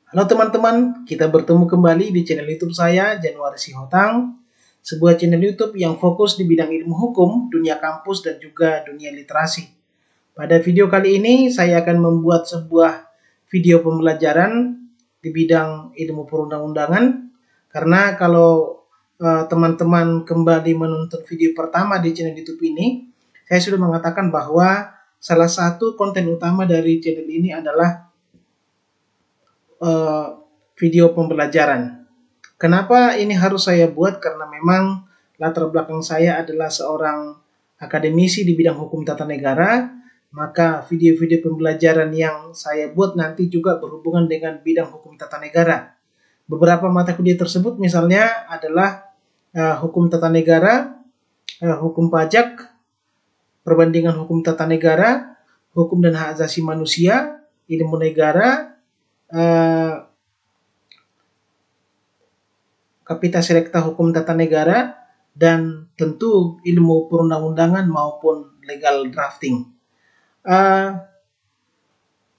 Halo teman-teman, kita bertemu kembali di channel YouTube saya, Januari Sihotang, sebuah channel YouTube yang fokus di bidang ilmu hukum, dunia kampus, dan juga dunia literasi. Pada video kali ini, saya akan membuat sebuah video pembelajaran di bidang ilmu perundang-undangan, karena kalau teman-teman kembali menonton video pertama di channel YouTube ini, saya sudah mengatakan bahwa salah satu konten utama dari channel ini adalah video pembelajaran. Kenapa ini harus saya buat? Karena memang latar belakang saya adalah seorang akademisi di bidang hukum tata negara, maka video-video pembelajaran yang saya buat nanti juga berhubungan dengan bidang hukum tata negara. Beberapa mata kuliah tersebut misalnya adalah hukum tata negara, hukum pajak, perbandingan hukum tata negara, hukum dan hak asasi manusia, ilmu negara, Kapitalis Rekta Hukum Tata Negara, dan tentu ilmu perundang-undangan maupun legal drafting.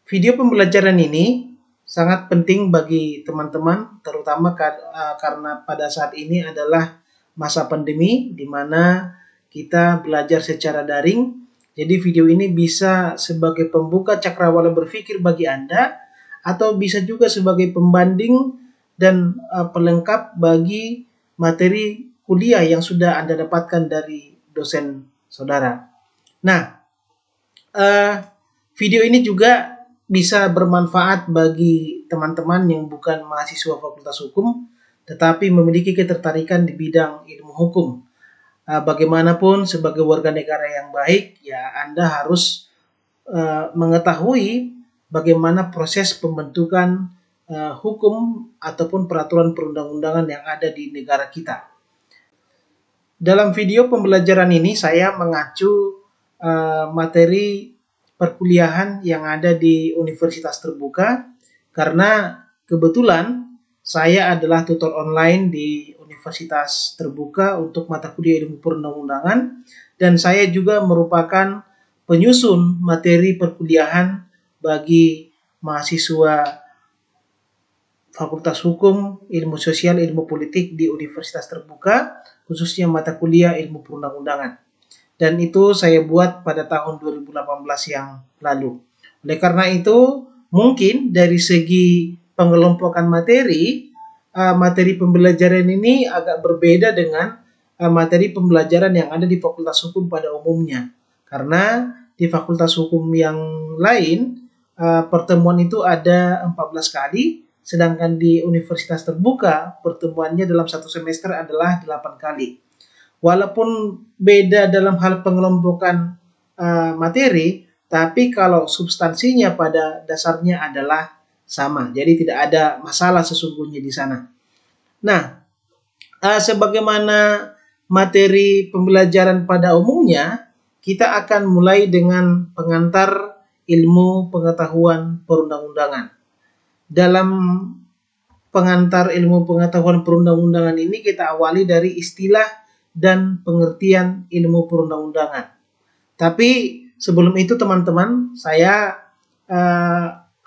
Video pembelajaran ini sangat penting bagi teman-teman, terutama karena pada saat ini adalah masa pandemi di mana kita belajar secara daring. Jadi video ini bisa sebagai pembuka cakrawala berpikir bagi Anda, atau bisa juga sebagai pembanding dan pelengkap bagi materi kuliah yang sudah Anda dapatkan dari dosen saudara. Nah, video ini juga bisa bermanfaat bagi teman-teman yang bukan mahasiswa Fakultas Hukum, tetapi memiliki ketertarikan di bidang ilmu hukum. Bagaimanapun sebagai warga negara yang baik, ya Anda harus mengetahui bagaimana proses pembentukan hukum ataupun peraturan perundang-undangan yang ada di negara kita. Dalam video pembelajaran ini saya mengacu materi perkuliahan yang ada di Universitas Terbuka, karena kebetulan saya adalah tutor online di Universitas Terbuka untuk mata kuliah ilmu perundang-undangan, dan saya juga merupakan penyusun materi perkuliahan bagi mahasiswa Fakultas Hukum, Ilmu Sosial, Ilmu Politik di Universitas Terbuka, khususnya mata kuliah ilmu perundang-undangan. Dan itu saya buat pada tahun 2018 yang lalu. Oleh karena itu, mungkin dari segi pengelompokan materi, materi pembelajaran ini agak berbeda dengan materi pembelajaran yang ada di Fakultas Hukum pada umumnya. Karena di Fakultas Hukum yang lain, pertemuan itu ada 14 kali, sedangkan di Universitas Terbuka pertemuannya dalam satu semester adalah 8 kali. Walaupun beda dalam hal pengelompokan materi, tapi kalau substansinya pada dasarnya adalah sama. Jadi tidak ada masalah sesungguhnya di sana. Nah, sebagaimana materi pembelajaran pada umumnya, kita akan mulai dengan pengantar ilmu pengetahuan perundang-undangan. Dalam pengantar ilmu pengetahuan perundang-undangan ini kita awali dari istilah dan pengertian ilmu perundang-undangan. Tapi sebelum itu teman-teman, saya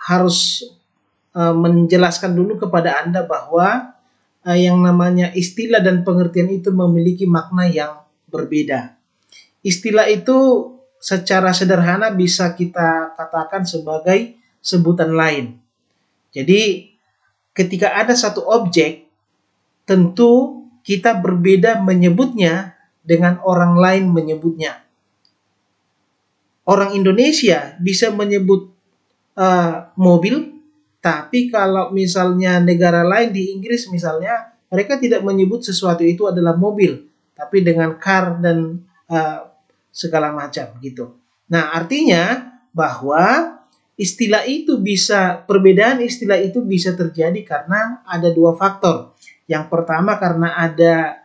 harus menjelaskan dulu kepada Anda bahwa yang namanya istilah dan pengertian itu memiliki makna yang berbeda. Istilah itu secara sederhana bisa kita katakan sebagai sebutan lain. Jadi ketika ada satu objek, tentu kita berbeda menyebutnya dengan orang lain menyebutnya. Orang Indonesia bisa menyebut mobil, tapi kalau misalnya negara lain di Inggris misalnya, mereka tidak menyebut sesuatu itu adalah mobil, tapi dengan car dan segala macam gitu. Nah, artinya bahwa perbedaan istilah itu bisa terjadi karena ada dua faktor. Yang pertama karena ada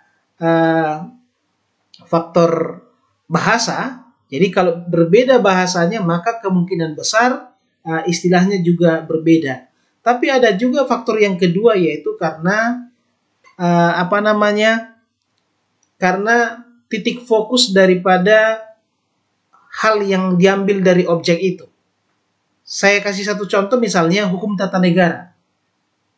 faktor bahasa. Jadi kalau berbeda bahasanya maka kemungkinan besar istilahnya juga berbeda. Tapi ada juga faktor yang kedua, yaitu karena karena titik fokus daripada hal yang diambil dari objek itu. Saya kasih satu contoh, misalnya hukum tata negara.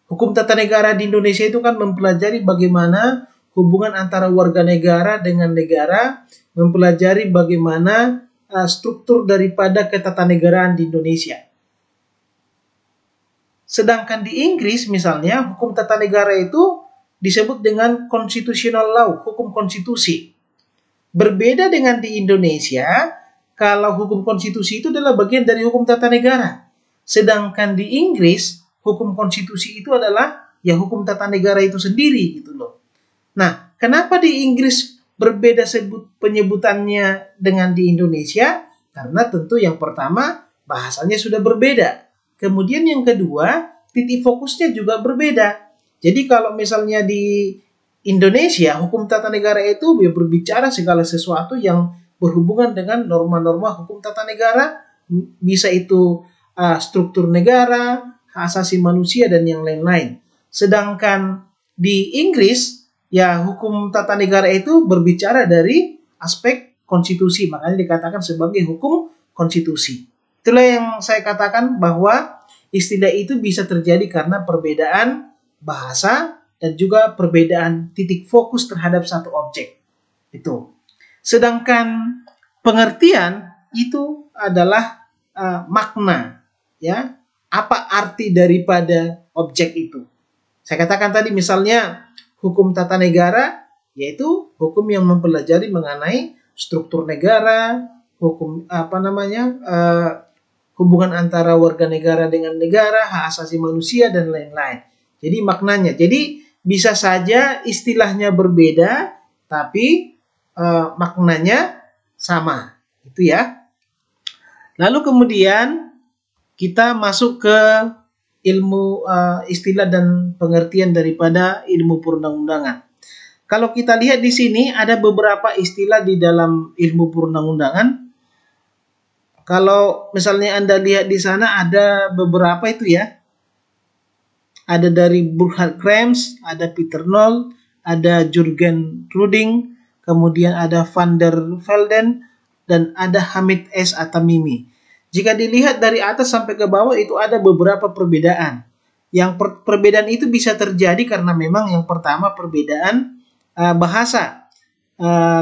Hukum tata negara di Indonesia itu kan mempelajari bagaimana hubungan antara warga negara dengan negara, mempelajari bagaimana struktur daripada ketatanegaraan di Indonesia. Sedangkan di Inggris misalnya, hukum tata negara itu disebut dengan constitutional law, hukum konstitusi. Berbeda dengan di Indonesia, kalau hukum konstitusi itu adalah bagian dari hukum tata negara. Sedangkan di Inggris, hukum konstitusi itu adalah ya hukum tata negara itu sendiri gitu loh. Nah, kenapa di Inggris berbeda penyebutannya dengan di Indonesia? Karena tentu yang pertama bahasanya sudah berbeda. Kemudian yang kedua, titik fokusnya juga berbeda. Jadi kalau misalnya di Indonesia, hukum tata negara itu berbicara segala sesuatu yang berhubungan dengan norma-norma hukum tata negara, bisa itu struktur negara, hak asasi manusia, dan yang lain-lain. Sedangkan di Inggris, ya hukum tata negara itu berbicara dari aspek konstitusi, makanya dikatakan sebagai hukum konstitusi. Itulah yang saya katakan bahwa istilah itu bisa terjadi karena perbedaan bahasa dan juga perbedaan titik fokus terhadap satu objek. Itu. Sedangkan pengertian itu adalah makna, ya. Apa arti daripada objek itu? Saya katakan tadi misalnya hukum tata negara yaitu hukum yang mempelajari mengenai struktur negara, hukum hubungan antara warga negara dengan negara, hak asasi manusia, dan lain-lain. Jadi maknanya, jadi bisa saja istilahnya berbeda, tapi maknanya sama, gitu ya. Lalu kemudian kita masuk ke ilmu istilah dan pengertian daripada ilmu perundang-undangan. Kalau kita lihat di sini ada beberapa istilah di dalam ilmu perundang-undangan. Kalau misalnya Anda lihat di sana ada beberapa itu ya. Ada dari Burkhard Krems, ada Peter Noll, ada Jurgen Ruding, kemudian ada Van der Velden, dan ada Hamid S. Atamimi. Jika dilihat dari atas sampai ke bawah itu ada beberapa perbedaan. Yang perbedaan itu bisa terjadi karena memang yang pertama perbedaan bahasa.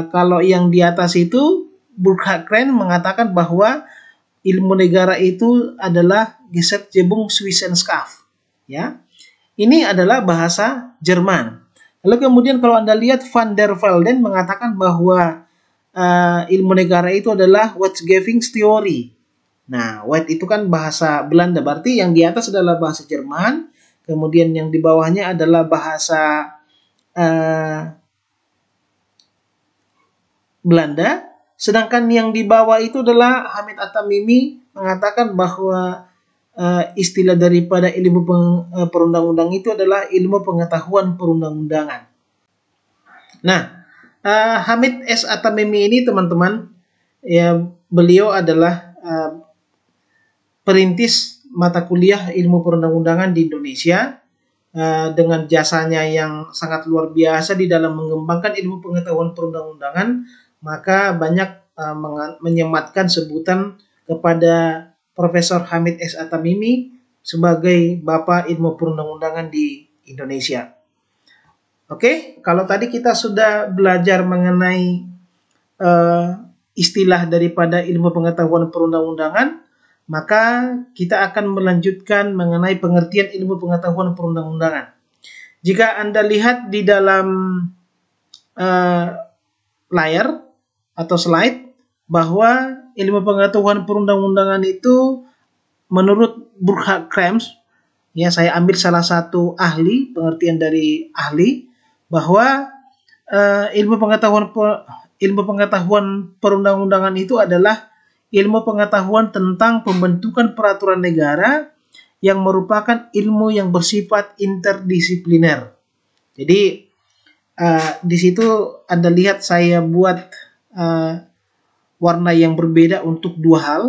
Kalau yang di atas itu Burkhard Krems mengatakan bahwa ilmu negara itu adalah Gesetzgebungswissenschaft, ya. Ini adalah bahasa Jerman. Lalu kemudian kalau Anda lihat Van der Velden mengatakan bahwa ilmu negara itu adalah Wetgevingstheorie. Nah, Wet itu kan bahasa Belanda, berarti yang di atas adalah bahasa Jerman, kemudian yang di bawahnya adalah bahasa Belanda, sedangkan yang di bawah itu adalah Hamid Atamimi mengatakan bahwa istilah daripada ilmu perundang-undang itu adalah ilmu pengetahuan perundang-undangan. Nah, Hamid S. Atamimi ini teman-teman, ya beliau adalah perintis mata kuliah ilmu perundang-undangan di Indonesia dengan jasanya yang sangat luar biasa di dalam mengembangkan ilmu pengetahuan perundang-undangan, maka banyak menyematkan sebutan kepada Profesor Hamid S. Atamimi sebagai Bapak Ilmu Perundang-undangan di Indonesia. Oke, kalau tadi kita sudah belajar mengenai istilah daripada ilmu pengetahuan perundang-undangan, maka kita akan melanjutkan mengenai pengertian ilmu pengetahuan perundang-undangan. Jika Anda lihat di dalam layar atau slide, bahwa ilmu pengetahuan perundang-undangan itu menurut Burkhard Krems, ya saya ambil salah satu ahli, pengertian dari ahli, bahwa ilmu pengetahuan perundang-undangan itu adalah ilmu pengetahuan tentang pembentukan peraturan negara yang merupakan ilmu yang bersifat interdisipliner. Jadi di situ Anda lihat saya buat warna yang berbeda untuk dua hal.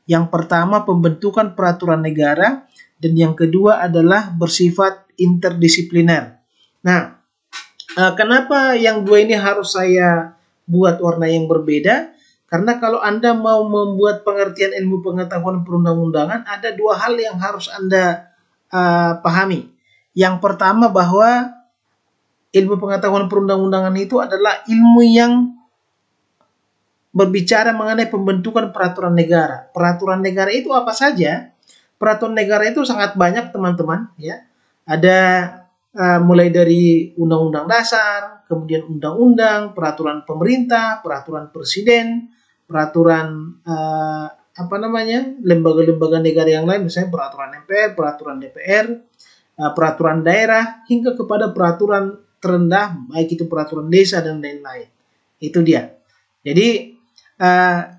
Yang pertama pembentukan peraturan negara, dan yang kedua adalah bersifat interdisipliner. Nah, kenapa yang dua ini harus saya buat warna yang berbeda? Karena kalau Anda mau membuat pengertian ilmu pengetahuan perundang-undangan, ada dua hal yang harus Anda pahami. Yang pertama, bahwa ilmu pengetahuan perundang-undangan itu adalah ilmu yang berbicara mengenai pembentukan peraturan negara. Peraturan negara itu apa saja? Peraturan negara itu sangat banyak, teman-teman, ya. Ada mulai dari undang-undang dasar, kemudian undang-undang, peraturan pemerintah, peraturan presiden, peraturan lembaga-lembaga negara yang lain, misalnya peraturan MPR, peraturan DPR, peraturan daerah, hingga kepada peraturan terendah, baik itu peraturan desa dan lain-lain. Itu dia. Jadi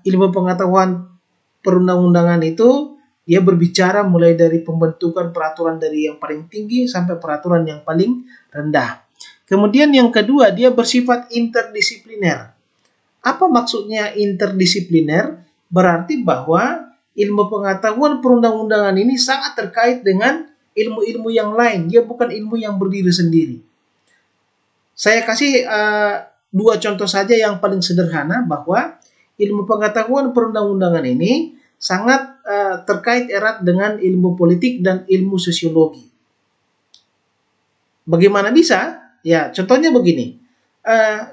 ilmu pengetahuan perundang-undangan itu dia berbicara mulai dari pembentukan peraturan dari yang paling tinggi sampai peraturan yang paling rendah. Kemudian yang kedua, dia bersifat interdisipliner. Apa maksudnya interdisipliner? Berarti bahwa ilmu pengetahuan perundang-undangan ini sangat terkait dengan ilmu-ilmu yang lain. Dia bukan ilmu yang berdiri sendiri. Saya kasih dua contoh saja yang paling sederhana, bahwa ilmu pengetahuan perundang-undangan ini sangat terkait erat dengan ilmu politik dan ilmu sosiologi. Bagaimana bisa? Ya, contohnya begini.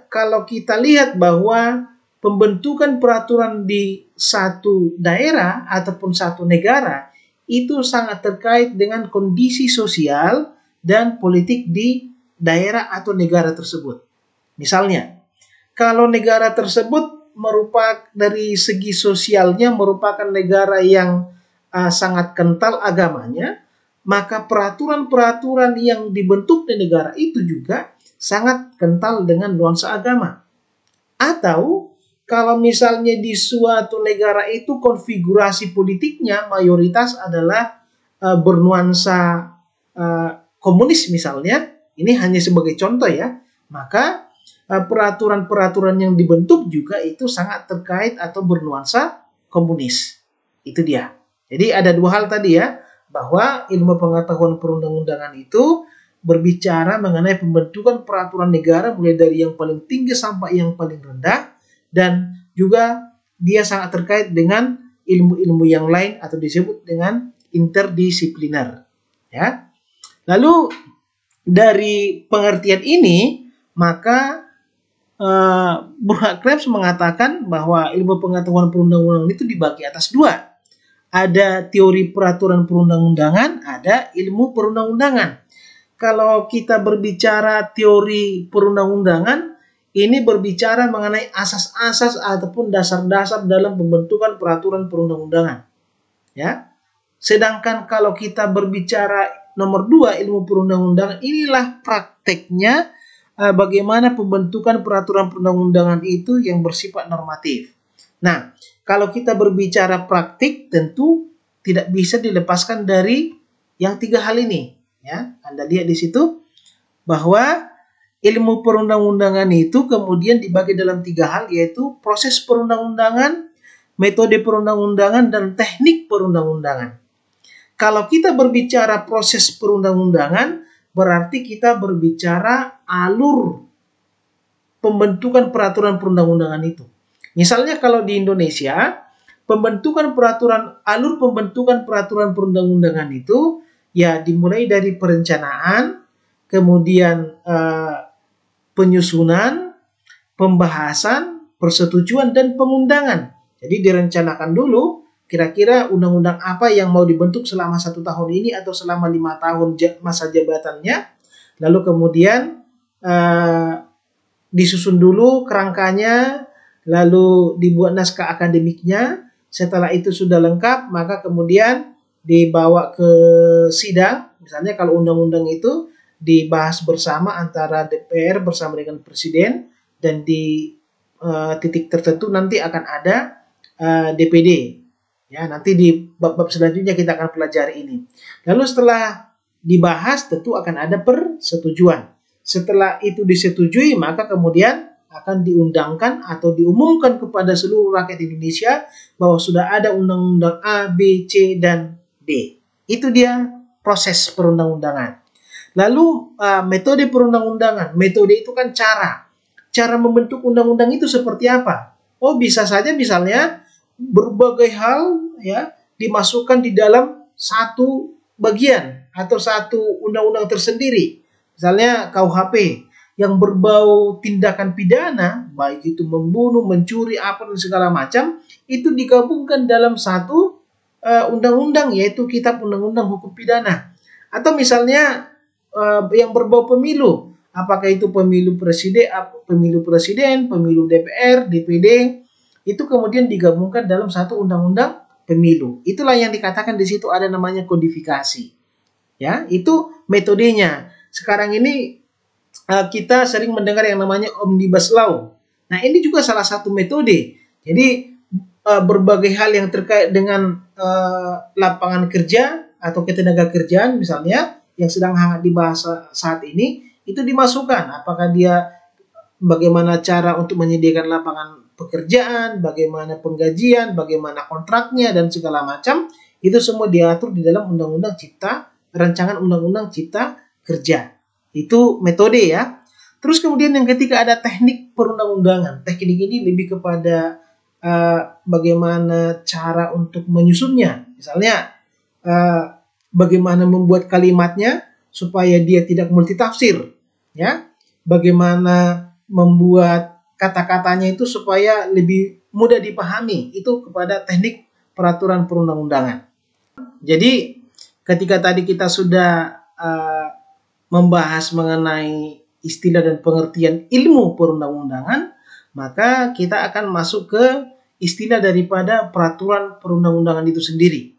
Kalau kita lihat bahwa pembentukan peraturan di satu daerah ataupun satu negara itu sangat terkait dengan kondisi sosial dan politik di daerah atau negara tersebut. Misalnya, kalau negara tersebut merupakan dari segi sosialnya merupakan negara yang sangat kental agamanya, maka peraturan-peraturan yang dibentuk di negara itu juga sangat kental dengan nuansa agama. Atau kalau misalnya di suatu negara itu konfigurasi politiknya mayoritas adalah bernuansa komunis misalnya, ini hanya sebagai contoh ya, maka peraturan-peraturan yang dibentuk juga itu sangat terkait atau bernuansa komunis. Itu dia. Jadi ada dua hal tadi ya, bahwa ilmu pengetahuan perundang-undangan itu berbicara mengenai pembentukan peraturan negara mulai dari yang paling tinggi sampai yang paling rendah, dan juga dia sangat terkait dengan ilmu-ilmu yang lain atau disebut dengan interdisipliner. Ya. Lalu dari pengertian ini, maka Burkhard Krebs mengatakan bahwa ilmu pengetahuan perundang-undangan itu dibagi atas dua. Ada teori peraturan perundang-undangan, ada ilmu perundang-undangan. Kalau kita berbicara teori perundang-undangan, ini berbicara mengenai asas-asas ataupun dasar-dasar dalam pembentukan peraturan perundang-undangan. Ya. Sedangkan kalau kita berbicara nomor dua, ilmu perundang-undangan, inilah prakteknya bagaimana pembentukan peraturan perundang-undangan itu yang bersifat normatif. Nah, kalau kita berbicara praktik, tentu tidak bisa dilepaskan dari yang tiga hal ini. Ya, Anda lihat di situ bahwa ilmu perundang-undangan itu kemudian dibagi dalam tiga hal, yaitu proses perundang-undangan, metode perundang-undangan, dan teknik perundang-undangan. Kalau kita berbicara proses perundang-undangan, berarti kita berbicara alur pembentukan peraturan perundang-undangan itu. Misalnya kalau di Indonesia, alur pembentukan peraturan perundang-undangan itu ya dimulai dari perencanaan, kemudian penyusunan, pembahasan, persetujuan, dan pengundangan. Jadi direncanakan dulu kira-kira undang-undang apa yang mau dibentuk selama 1 tahun ini atau selama 5 tahun masa jabatannya. Lalu kemudian disusun dulu kerangkanya, lalu dibuat naskah akademiknya. Setelah itu sudah lengkap, maka kemudian dibawa ke sidang. Misalnya kalau undang-undang itu dibahas bersama antara DPR bersama dengan Presiden, dan di titik tertentu nanti akan ada DPD. Ya, nanti di bab-bab selanjutnya kita akan pelajari ini. Lalu setelah dibahas tentu akan ada persetujuan. Setelah itu disetujui, maka kemudian akan diundangkan atau diumumkan kepada seluruh rakyat Indonesia bahwa sudah ada undang-undang A, B, C, dan D. Itu dia proses perundang-undangan. Lalu metode perundang-undangan. Metode itu kan cara. Cara membentuk undang-undang itu seperti apa? Oh, bisa saja misalnya berbagai hal ya dimasukkan di dalam satu bagian atau satu undang-undang tersendiri, misalnya KUHP, yang berbau tindakan pidana, baik itu membunuh, mencuri, apa dan segala macam, itu digabungkan dalam satu undang-undang, yaitu Kitab Undang-Undang Hukum Pidana. Atau misalnya yang berbau pemilu, apakah itu pemilu presiden, pemilu DPR, DPD, itu kemudian digabungkan dalam satu undang-undang pemilu. Itulah yang dikatakan di situ ada namanya kodifikasi. Ya, itu metodenya. Sekarang ini kita sering mendengar yang namanya Omnibus Law. Nah, ini juga salah satu metode. Jadi berbagai hal yang terkait dengan lapangan kerja atau ketenaga kerjaan misalnya yang sedang hangat dibahas saat ini, itu dimasukkan. Apakah dia bagaimana cara untuk menyediakan lapangan pekerjaan, bagaimana penggajian, bagaimana kontraknya dan segala macam, itu semua diatur di dalam rancangan Undang-Undang Cipta Kerja. Itu metode ya. Terus kemudian yang ketiga ada teknik perundang-undangan. Teknik ini lebih kepada bagaimana cara untuk menyusunnya. Misalnya bagaimana membuat kalimatnya supaya dia tidak multitafsir, ya. Bagaimana membuat kata-katanya itu supaya lebih mudah dipahami. Itu kepada teknik peraturan perundang-undangan. Jadi ketika tadi kita sudah membahas mengenai istilah dan pengertian ilmu perundang-undangan, maka kita akan masuk ke istilah daripada peraturan perundang-undangan itu sendiri.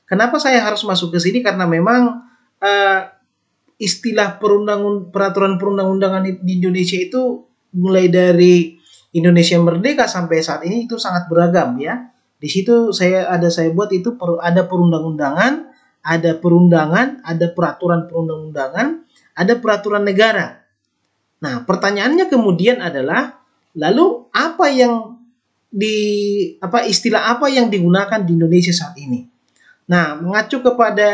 Kenapa saya harus masuk ke sini? Karena memang istilah peraturan perundang-undangan di Indonesia itu mulai dari Indonesia merdeka sampai saat ini itu sangat beragam ya. Di situ saya buat itu ada perundang-undangan, ada perundangan, ada peraturan perundang-undangan, ada peraturan negara. Nah, pertanyaannya kemudian adalah, lalu istilah apa yang digunakan di Indonesia saat ini? Nah, mengacu kepada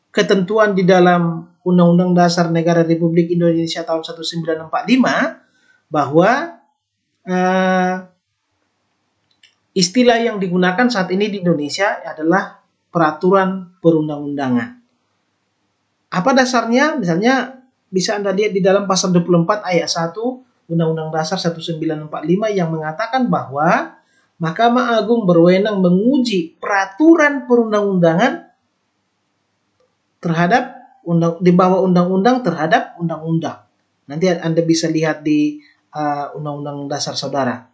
ketentuan di dalam Undang-Undang Dasar Negara Republik Indonesia tahun 1945 bahwa istilah yang digunakan saat ini di Indonesia adalah peraturan perundang-undangan. Apa dasarnya? Misalnya bisa Anda lihat di dalam pasal 24 ayat 1 Undang-Undang Dasar 1945 yang mengatakan bahwa Mahkamah Agung berwenang menguji peraturan perundang-undangan terhadap di bawah undang-undang terhadap undang-undang. Nanti Anda bisa lihat di Undang-Undang Dasar Saudara.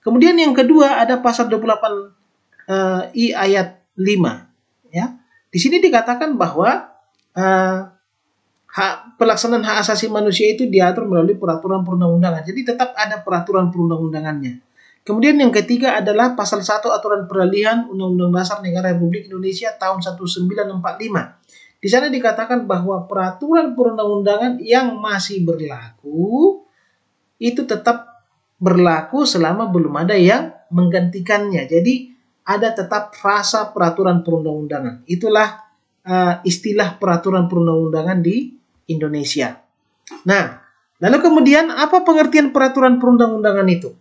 Kemudian yang kedua ada pasal 28 I ayat 5 ya. Di sini dikatakan bahwa pelaksanaan hak asasi manusia itu diatur melalui peraturan perundang-undangan. Jadi tetap ada peraturan perundang-undangannya. Kemudian yang ketiga adalah pasal 1 aturan peralihan Undang-Undang Dasar Negara Republik Indonesia tahun 1945. Di sana dikatakan bahwa peraturan perundang-undangan yang masih berlaku itu tetap berlaku selama belum ada yang menggantikannya. Jadi ada tetap frasa peraturan perundang-undangan. Itulah istilah peraturan perundang-undangan di Indonesia. Nah, lalu kemudian apa pengertian peraturan perundang-undangan itu?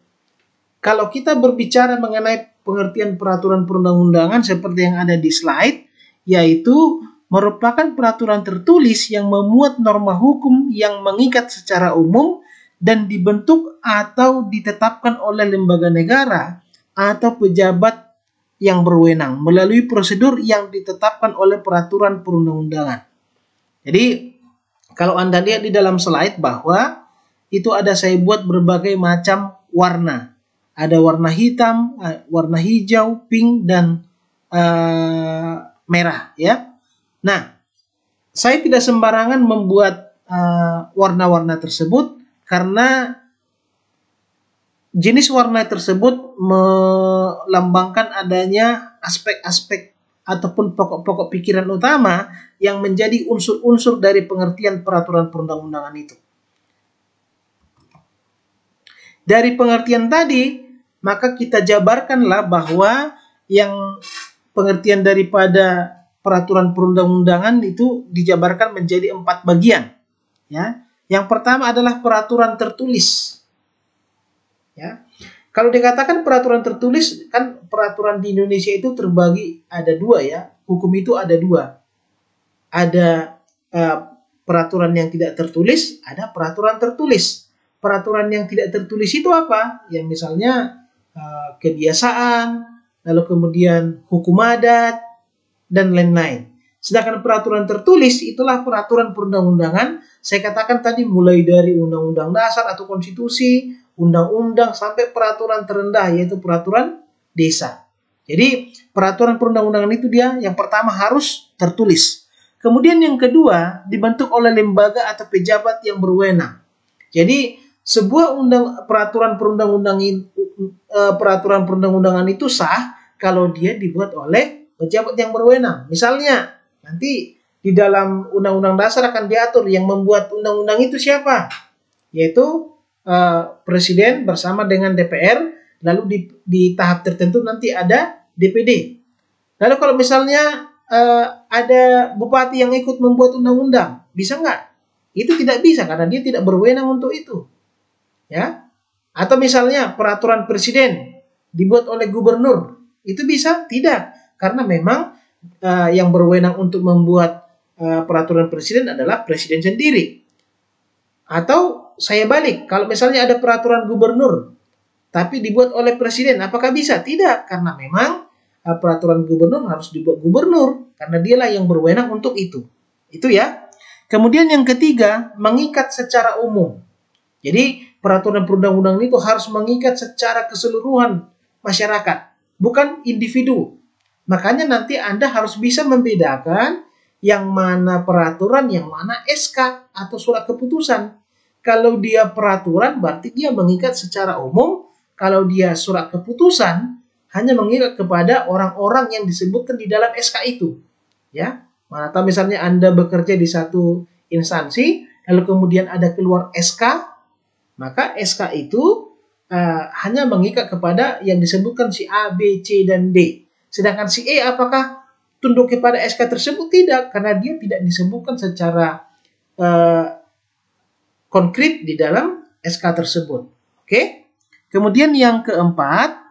Kalau kita berbicara mengenai pengertian peraturan perundang-undangan seperti yang ada di slide, yaitu merupakan peraturan tertulis yang memuat norma hukum yang mengikat secara umum dan dibentuk atau ditetapkan oleh lembaga negara atau pejabat yang berwenang melalui prosedur yang ditetapkan oleh peraturan perundang-undangan. Jadi, kalau Anda lihat di dalam slide bahwa itu saya buat berbagai macam warna. Ada warna hitam, warna hijau, pink, dan merah ya. Nah, saya tidak sembarangan membuat warna-warna tersebut karena jenis warna tersebut melambangkan adanya aspek-aspek ataupun pokok-pokok pikiran utama yang menjadi unsur-unsur dari pengertian peraturan perundang-undangan itu. Dari pengertian tadi, maka kita jabarkanlah bahwa yang pengertian daripada peraturan perundang-undangan itu dijabarkan menjadi 4 bagian. Ya, yang pertama adalah peraturan tertulis. Ya, kalau dikatakan peraturan tertulis, kan peraturan di Indonesia itu terbagi ada 2 ya, hukum itu ada dua. Ada peraturan yang tidak tertulis, ada peraturan tertulis. Peraturan yang tidak tertulis itu apa? Yang misalnya kebiasaan, lalu kemudian hukum adat, dan lain-lain. Sedangkan peraturan tertulis itulah peraturan perundang-undangan. Saya katakan tadi mulai dari undang-undang dasar atau konstitusi, undang-undang, sampai peraturan terendah yaitu peraturan desa. Jadi peraturan perundang-undangan itu dia yang pertama harus tertulis. Kemudian yang kedua dibentuk oleh lembaga atau pejabat yang berwenang. Jadi sebuah peraturan perundang-undangan itu sah kalau dia dibuat oleh pejabat yang berwenang. Misalnya nanti di dalam undang-undang dasar akan diatur yang membuat undang-undang itu siapa, yaitu presiden bersama dengan DPR, lalu di tahap tertentu nanti ada DPD. Lalu kalau misalnya ada bupati yang ikut membuat undang-undang, bisa nggak? Itu tidak bisa karena dia tidak berwenang untuk itu, ya. Atau misalnya peraturan presiden dibuat oleh gubernur, itu bisa? Tidak, karena memang yang berwenang untuk membuat peraturan presiden adalah presiden sendiri. Atau saya balik, kalau misalnya ada peraturan gubernur tapi dibuat oleh presiden, apakah bisa? Tidak, karena memang peraturan gubernur harus dibuat gubernur karena dialah yang berwenang untuk itu. Itu ya. Kemudian yang ketiga, mengikat secara umum. Jadi peraturan perundang-undangan itu harus mengikat secara keseluruhan masyarakat, bukan individu. Makanya nanti Anda harus bisa membedakan yang mana peraturan, yang mana SK atau surat keputusan. Kalau dia peraturan berarti dia mengikat secara umum. Kalau dia surat keputusan hanya mengikat kepada orang-orang yang disebutkan di dalam SK itu. Ya, atau misalnya Anda bekerja di satu instansi, lalu kemudian ada keluar SK, maka SK itu hanya mengikat kepada yang disebutkan si A, B, C, dan D. Sedangkan si E apakah tunduk kepada SK tersebut? Tidak, karena dia tidak disebutkan secara konkret di dalam SK tersebut. Oke. Kemudian yang keempat,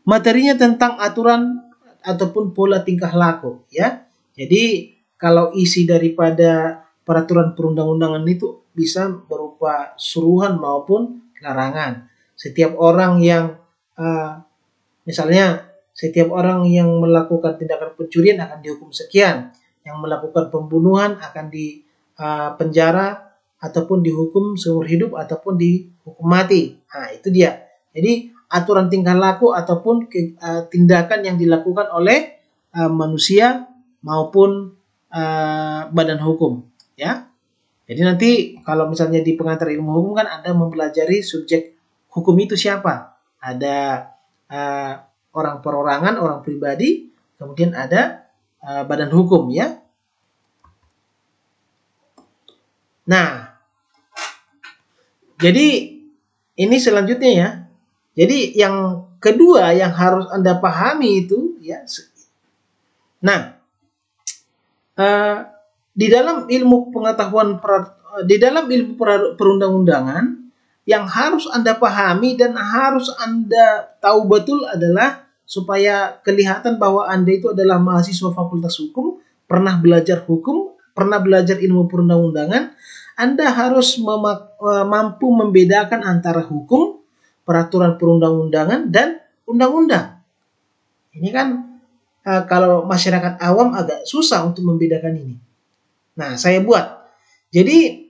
materinya tentang aturan ataupun pola tingkah laku, ya. Jadi kalau isi daripada peraturan perundang-undangan itu bisa berupa suruhan maupun larangan. Setiap orang yang misalnya setiap orang yang melakukan tindakan pencurian akan dihukum sekian, yang melakukan pembunuhan akan dipenjara ataupun dihukum seumur hidup ataupun dihukum mati. Nah, itu dia. Jadi aturan tingkah laku ataupun tindakan yang dilakukan oleh manusia maupun badan hukum, ya. Jadi nanti kalau misalnya di pengantar ilmu hukum kan Anda mempelajari subjek hukum itu siapa. Ada orang perorangan, orang pribadi, kemudian ada badan hukum, ya. Nah, jadi ini selanjutnya ya. Jadi yang kedua yang harus Anda pahami itu ya. Nah, di dalam ilmu pengetahuan di dalam ilmu perundang-undangan yang harus Anda pahami dan harus Anda tahu betul adalah supaya kelihatan bahwa Anda itu adalah mahasiswa Fakultas Hukum, pernah belajar hukum, pernah belajar ilmu perundang-undangan. Anda harus mampu membedakan antara hukum, peraturan perundang-undangan, dan undang-undang. Ini kan kalau masyarakat awam agak susah untuk membedakan ini. Nah, saya buat. Jadi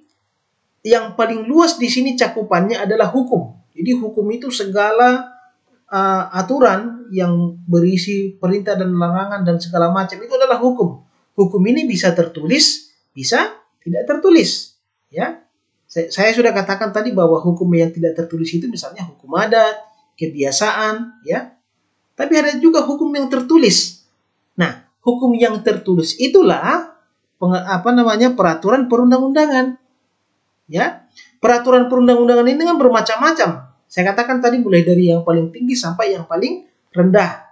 yang paling luas di sini cakupannya adalah hukum. Jadi hukum itu segala aturan yang berisi perintah dan larangan dan segala macam itu adalah hukum. Hukum ini bisa tertulis, bisa tidak tertulis. Ya, saya sudah katakan tadi bahwa hukum yang tidak tertulis itu misalnya hukum adat, kebiasaan, ya. Tapi ada juga hukum yang tertulis. Nah, hukum yang tertulis itulah peraturan perundang-undangan. Ya, peraturan perundang-undangan ini kan bermacam-macam. Saya katakan tadi mulai dari yang paling tinggi sampai yang paling rendah.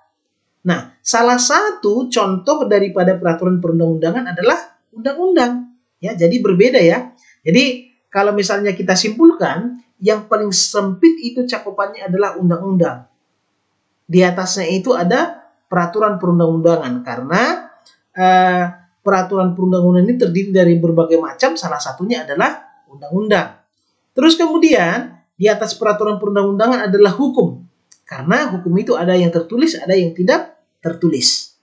Nah, salah satu contoh daripada peraturan perundang-undangan adalah undang-undang. Ya, jadi berbeda ya. Jadi kalau misalnya kita simpulkan, yang paling sempit itu cakupannya adalah undang-undang. Di atasnya itu ada peraturan perundang-undangan, karena peraturan perundang-undangan ini terdiri dari berbagai macam, salah satunya adalah undang-undang. Terus kemudian di atas peraturan perundang-undangan adalah hukum, karena hukum itu ada yang tertulis, ada yang tidak tertulis.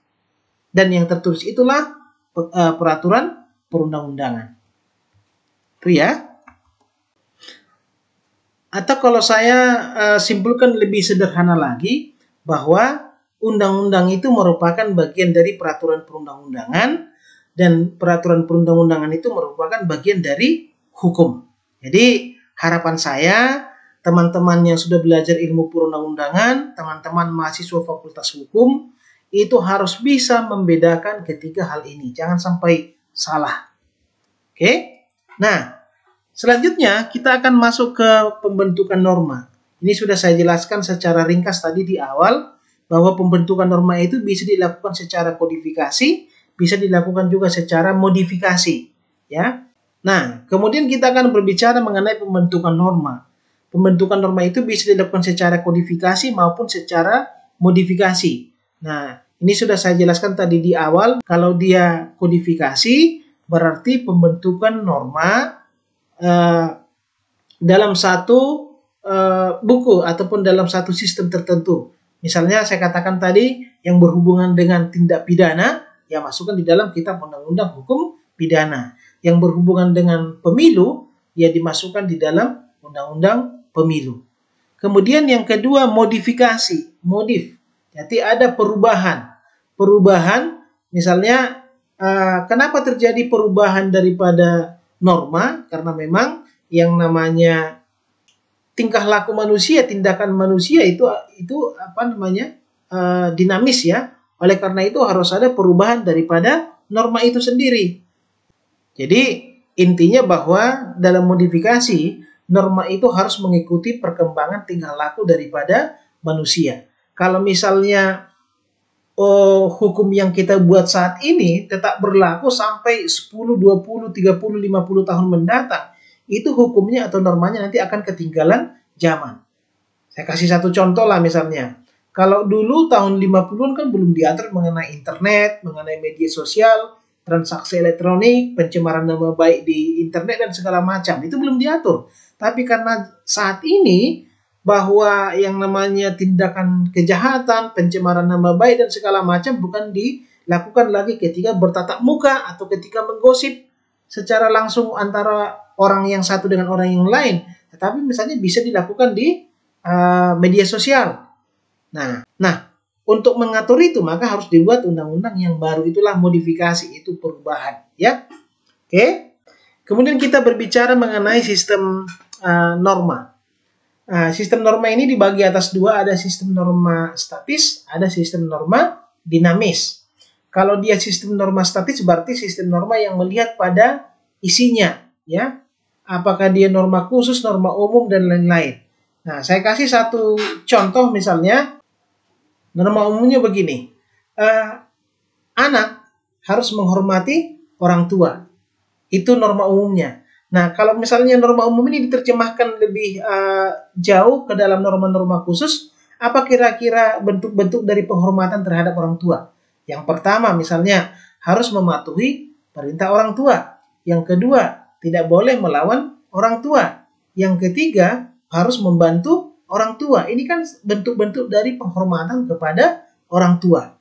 Dan yang tertulis itulah peraturan perundang-undangan. Itu ya. Atau kalau saya simpulkan lebih sederhana lagi, bahwa undang-undang itu merupakan bagian dari peraturan perundang-undangan, dan peraturan perundang-undangan itu merupakan bagian dari hukum. Jadi harapan saya, teman-teman yang sudah belajar ilmu perundang-undangan, teman-teman mahasiswa Fakultas Hukum, itu harus bisa membedakan ketiga hal ini. Jangan sampai salah. Oke? Nah, selanjutnya kita akan masuk ke pembentukan norma. Ini sudah saya jelaskan secara ringkas tadi di awal, bahwa pembentukan norma itu bisa dilakukan secara kodifikasi, bisa dilakukan juga secara modifikasi, ya. Nah, kemudian kita akan berbicara mengenai pembentukan norma. Pembentukan norma itu bisa dilakukan secara kodifikasi maupun secara modifikasi. Nah, ini sudah saya jelaskan tadi di awal. Kalau dia kodifikasi, berarti pembentukan norma dalam satu buku ataupun dalam satu sistem tertentu. Misalnya saya katakan tadi yang berhubungan dengan tindak pidana, ya masukkan di dalam kitab undang-undang hukum pidana. Yang berhubungan dengan pemilu, ya dimasukkan di dalam undang-undang pemilu. Kemudian yang kedua, modifikasi, modif. Jadi ada perubahan. Perubahan, misalnya kenapa terjadi perubahan daripada norma? Karena memang yang namanya tingkah laku manusia, tindakan manusia itu dinamis ya. Oleh karena itu harus ada perubahan daripada norma itu sendiri. Jadi intinya bahwa dalam modifikasi, norma itu harus mengikuti perkembangan tingkah laku daripada manusia. Kalau misalnya hukum yang kita buat saat ini tetap berlaku sampai 10, 20, 30, 50 tahun mendatang, itu hukumnya atau normanya nanti akan ketinggalan zaman. Saya kasih satu contoh lah misalnya. Kalau dulu tahun 50-an kan belum diatur mengenai internet, mengenai media sosial, transaksi elektronik, pencemaran nama baik di internet dan segala macam. Itu belum diatur. Tapi karena saat ini bahwa yang namanya tindakan kejahatan, pencemaran nama baik dan segala macam bukan dilakukan lagi ketika bertatap muka atau ketika menggosip secara langsung antara orang yang satu dengan orang yang lain. Tetapi misalnya bisa dilakukan di media sosial. Nah, untuk mengatur itu maka harus dibuat undang-undang yang baru, itulah modifikasi, itu perubahan, ya. Oke. Kemudian kita berbicara mengenai sistem norma. Sistem norma ini dibagi atas dua, ada sistem norma statis, ada sistem norma dinamis. Kalau dia sistem norma statis berarti sistem norma yang melihat pada isinya, ya. Apakah dia norma khusus, norma umum dan lain-lain. Nah, saya kasih satu contoh misalnya. Norma umumnya begini, anak harus menghormati orang tua, itu norma umumnya. Nah, kalau misalnya norma umum ini diterjemahkan lebih jauh ke dalam norma-norma khusus, apa kira-kira bentuk-bentuk dari penghormatan terhadap orang tua? Yang pertama misalnya harus mematuhi perintah orang tua. Yang kedua, tidak boleh melawan orang tua. Yang ketiga, harus membantu orang tua. Ini kan bentuk-bentuk dari penghormatan kepada orang tua.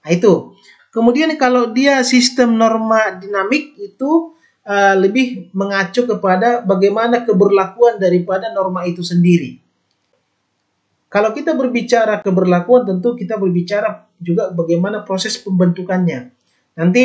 Nah, itu. Kemudian kalau dia sistem norma dinamik itu lebih mengacu kepada bagaimana keberlakuan daripada norma itu sendiri. Kalau kita berbicara keberlakuan, tentu kita berbicara juga bagaimana proses pembentukannya. Nanti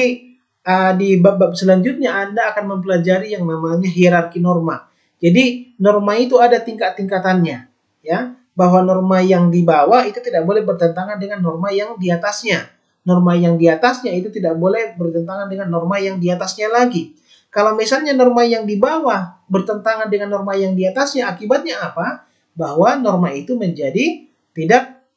di bab-bab selanjutnya Anda akan mempelajari yang namanya hierarki norma. Jadi norma itu ada tingkat-tingkatannya, ya, bahwa norma yang di bawah itu tidak boleh bertentangan dengan norma yang di atasnya. Norma yang di atasnya itu tidak boleh bertentangan dengan norma yang di atasnya lagi. Kalau misalnya norma yang di bawah bertentangan dengan norma yang di atasnya, akibatnya apa? Bahwa norma itu menjadi tidak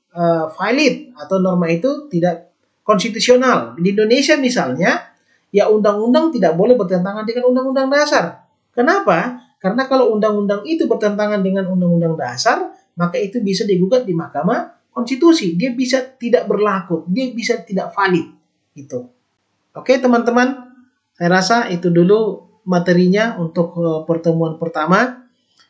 valid atau norma itu tidak konstitusional. Di Indonesia misalnya, ya undang-undang tidak boleh bertentangan dengan undang-undang dasar. Kenapa? Karena kalau undang-undang itu bertentangan dengan undang-undang dasar, maka itu bisa digugat di Mahkamah konstitusi, dia bisa tidak berlaku, dia bisa tidak valid gitu. Oke teman-teman, saya rasa itu dulu materinya untuk pertemuan pertama.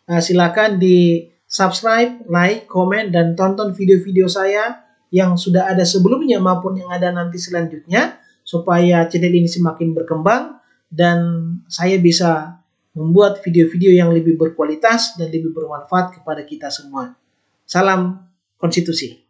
Silakan di subscribe, like, komen, dan tonton video-video saya yang sudah ada sebelumnya maupun yang ada nanti selanjutnya, supaya channel ini semakin berkembang dan saya bisa membuat video-video yang lebih berkualitas dan lebih bermanfaat kepada kita semua. Salam konstitusi.